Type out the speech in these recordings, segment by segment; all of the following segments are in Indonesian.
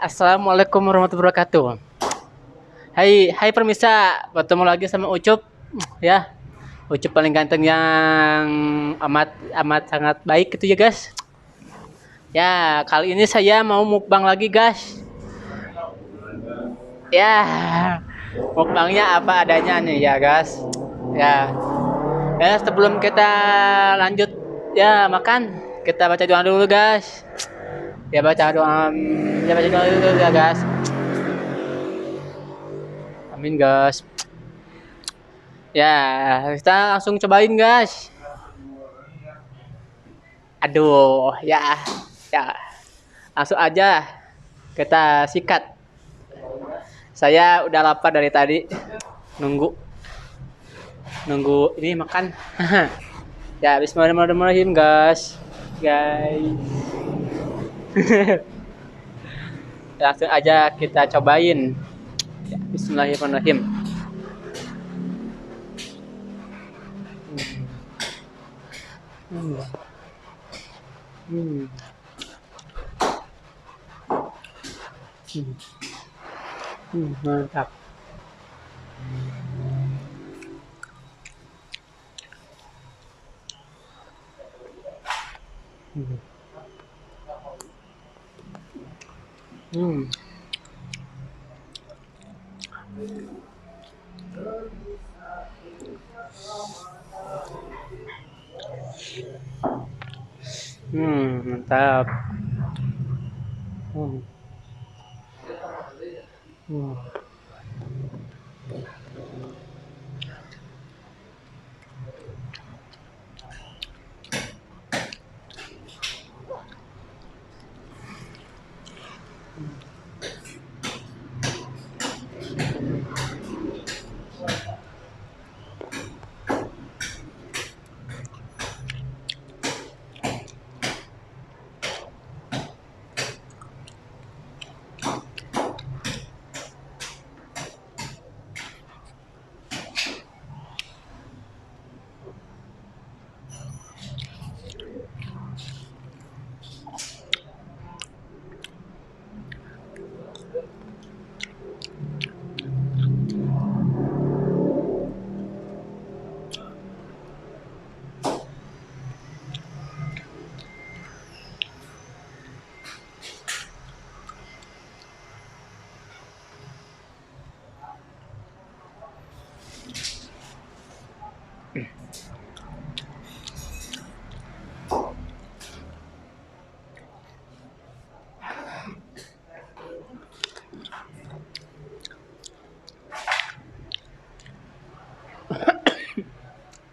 Assalamualaikum warahmatullahi wabarakatuh. Hai permisa, bertemu lagi sama Ucup ya. Ucup paling ganteng yang amat amat sangat baik gitu ya guys. Ya, kali ini saya mau mukbang lagi guys. Ya, mukbangnya apa adanya nih ya guys. Ya, sebelum kita lanjut ya makan, kita baca doa dulu guys. Ya baca doa, ya baca doa dulu ya guys. Amin guys. Ya, kita langsung cobain guys. Aduh, ya, langsung aja kita sikat. Saya udah lapar dari tadi, nunggu, nunggu ini makan. Ya, bismillahirrahmanirrahim guys. Langsung aja kita cobain. Ya, bismillahirrahmanirrahim. Hmm. Hmm. Hmm. Mantap. Hmm. Hmm. Mantap. Hmm. Hmm.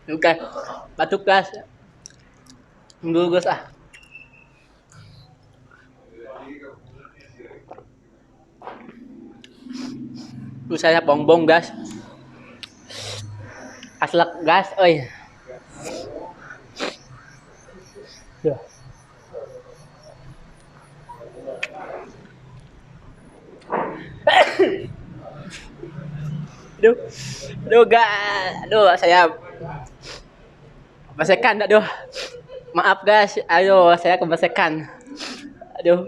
Oke, batuk gas. Dulu guys ah. Lu saya bongbong gas. Aslak gas, oi. Ya. Aduh, aduh gas, aduh saya kebesekan, aduh. Maaf guys, ayo saya kebesekan. Aduh,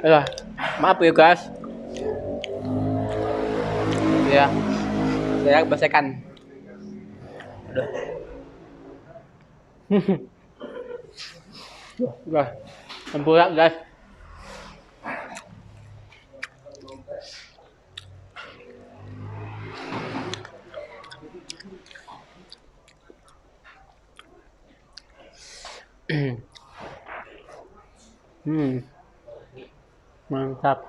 aduh. Maaf ya guys. Ya, saya kebesekan. Aduh. Guys, tempura guys. Hmm, mantap.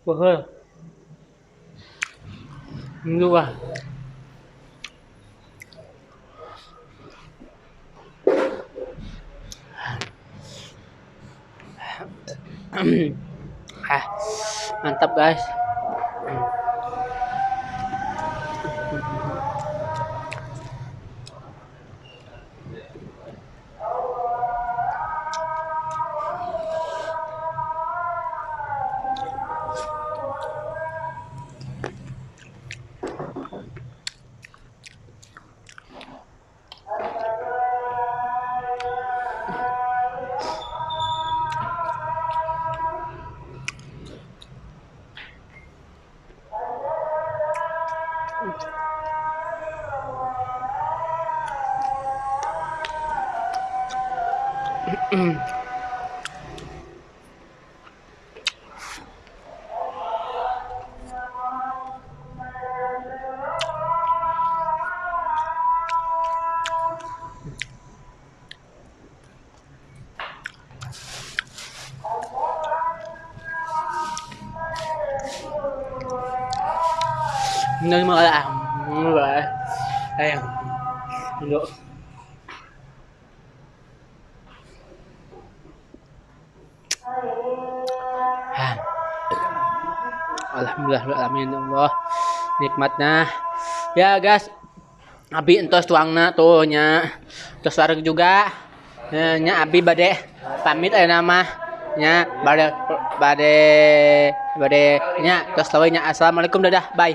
Wah, dua. Ah, mantap guys. Nhưng mà làm như vậy đây được. Alhamdulillah alamin Allah nikmatnya ya guys. Abi entos tuangna tuh nya terus wareg juga nya Abi bade pamit aya nama nya bade bade bade nya terus nya assalamualaikum dadah bye.